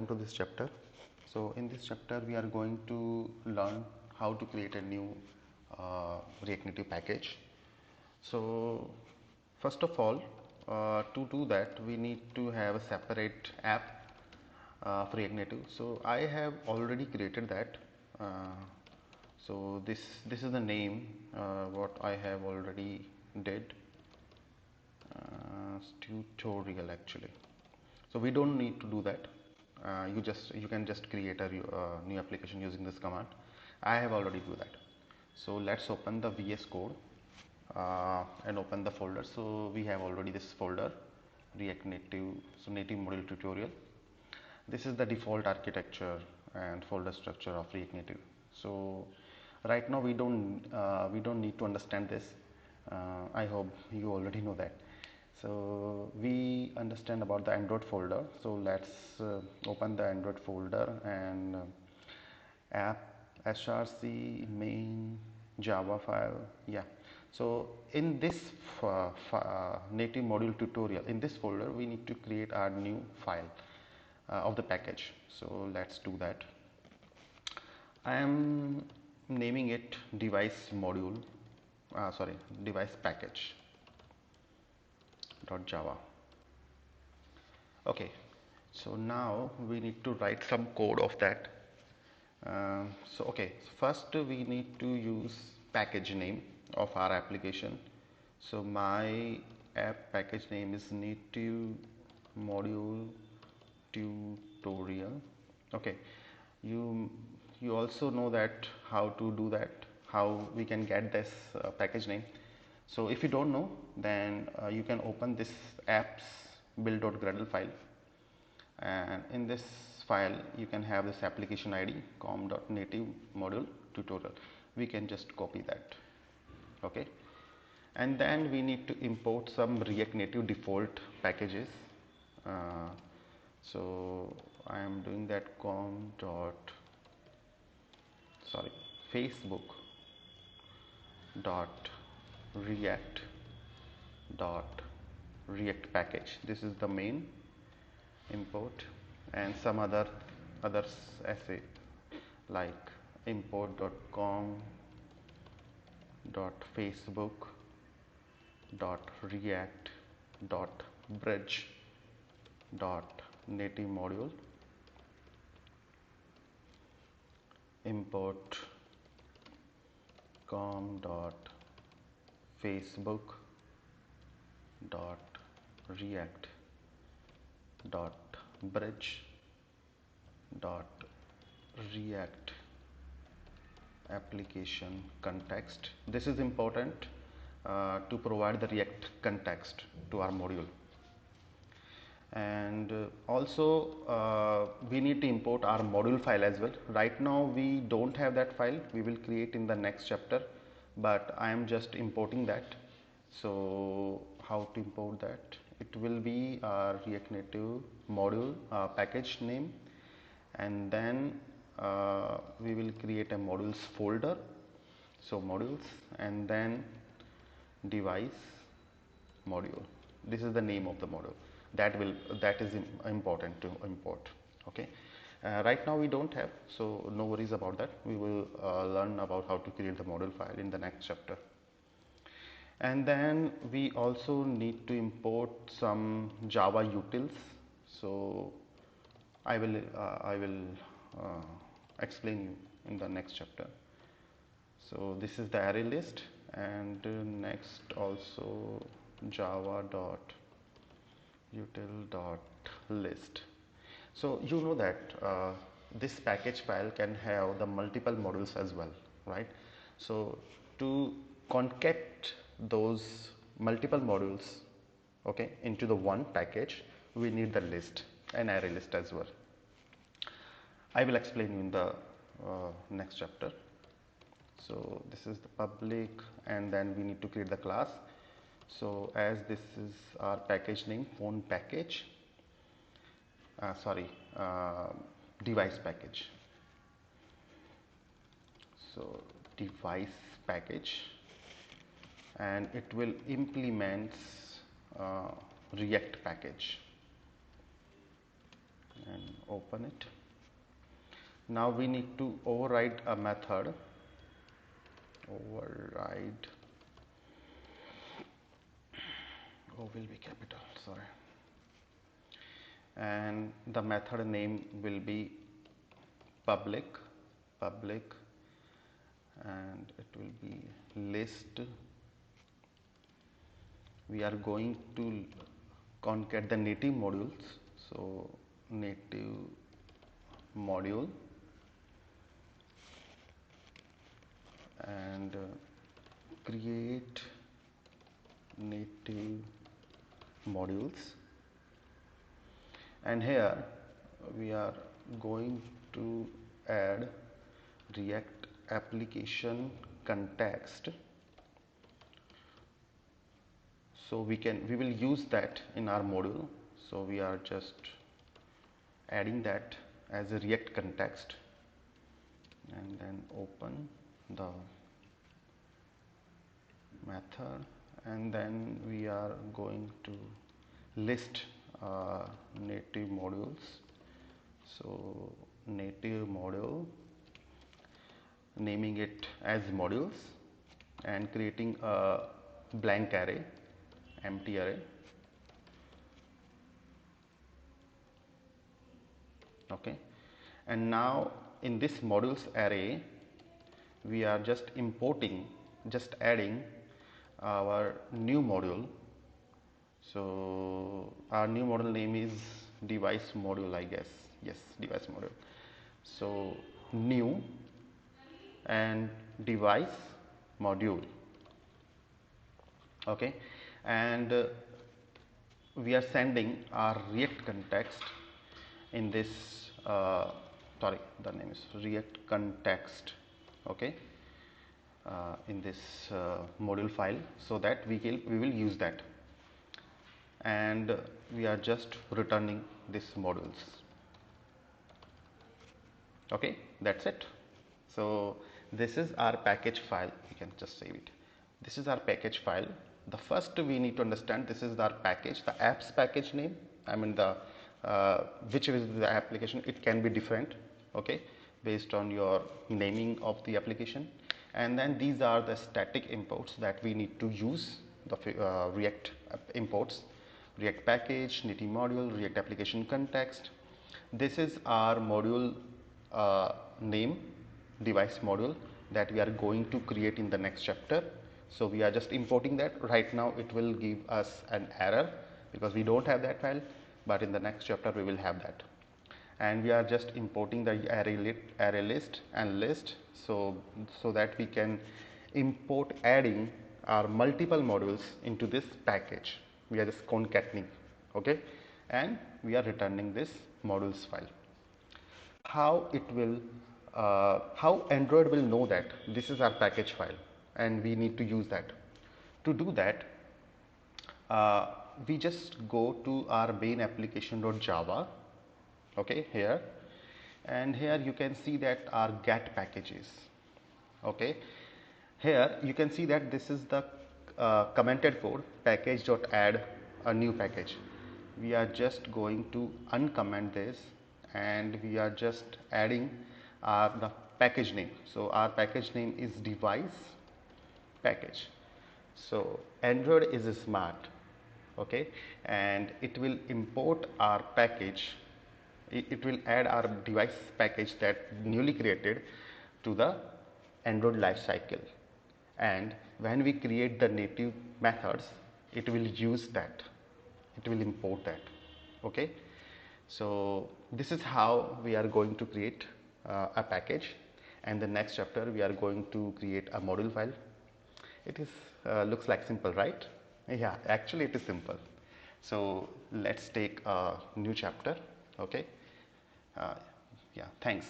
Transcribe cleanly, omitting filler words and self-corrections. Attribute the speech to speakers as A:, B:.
A: welcome to this chapter. So in this chapter we are going to learn how to create a new React Native package. So first of all, to do that we need to have a separate app for React Native. So I have already created that. So this is the name what I have already did. Tutorial actually. So we don't need to do that. You can just create a new application using this command. I have already do that. So let's open the VS Code and open the folder. So we have already this folder, React Native, so native module tutorial. This is the default architecture and folder structure of React Native. So right now we don't need to understand this. I hope you already know that. So we understand about the Android folder. So let's open the Android folder and app src main java file. Yeah. So in this native module tutorial, in this folder we need to create our new file of the package. So let's do that. I am naming it device module, device package .java. Okay, so now we need to write some code of that. So first we need to use package name of our application. So my app package name is native module tutorial. Okay, you also know that how to do that, how we can get this package name. So if you don't know, then you can open this apps build.gradle file, and in this file you can have this application id com.native module tutorial. We can just copy that. Okay, and then we need to import some React Native default packages. So I am doing that facebook dot react package. This is the main import, and some others essay like import.com facebook react bridge native module import com facebook react bridge react application context. This is important to provide the React context to our module. And also we need to import our module file as well. Right now we don't have that file. We will create in the next chapter, but I am just importing that. So how to import that? It will be our React Native module package name, and then we will create a modules folder. So modules, and then device module. This is the name of the module. That is important to import. Okay. Right now we don't have, so no worries about that. We will learn about how to create the module file in the next chapter. And then we also need to import some Java utils. So I will explain you in the next chapter. So this is the array list, and next also java dot util dot list. So you know that this package file can have the multiple modules as well, right? So to concat those multiple modules, okay, into the one package, we need the list, an array list as well. I will explain you in the next chapter. So this is the public, and then we need to create the class. So as this is our package name, phone package, device package. So device package, and it will implement React package. and open it. Now we need to override a method. Override O will be capital, sorry, and the method name will be public, and it will be list. We are going to concat the native modules, so native module, and create native modules, and here we are going to add React application context. So we will use that in our module. So we are just adding that as a React context, and then open the method, and then we are going to list native modules. So native module, naming it as modules, and creating a blank array, empty array. Okay, and now in this modules array we are just adding our new module. So our new module name is device module, I guess. Yes, device module. So new and device module. Okay, and we are sending our React context in this sorry, the name is React context. Okay, in this module file, so that we will use that, and we are just returning these modules. Okay, that's it. So this is our package file. You can just save it. This is our package file. The first we need to understand, this is our package, the apps package name. I mean the which is the application, it can be different, okay, based on your naming of the application. And then these are the static imports that we need to use, the React imports, React package, native module, React application context. This is our module name, device module, that we are going to create in the next chapter. So we are just importing that. Right now it will give us an error because we don't have that file, but in the next chapter we will have that. And we are just importing the array list and list, so that we can import adding our multiple modules into this package. We are just concatenating, okay, and we are returning this modules file. How it will how Android will know that this is our package file and we need to use that? To do that, we just go to our main application.java, okay, here, and here you can see that our get packages. Okay, here you can see that this is the commented code, package.add a new package. We are just going to uncomment this, and we are just adding the package name. So our package name is device package. So Android is smart, okay, and it will import our package. It will add our device package that newly created to the Android lifecycle, and when we create the native methods, it will use that, it will import that. Okay, so this is how we are going to create a package, and the next chapter we are going to create a module file. It is looks like simple, right? Yeah, actually it is simple. So let's take a new chapter. Okay, yeah, thanks.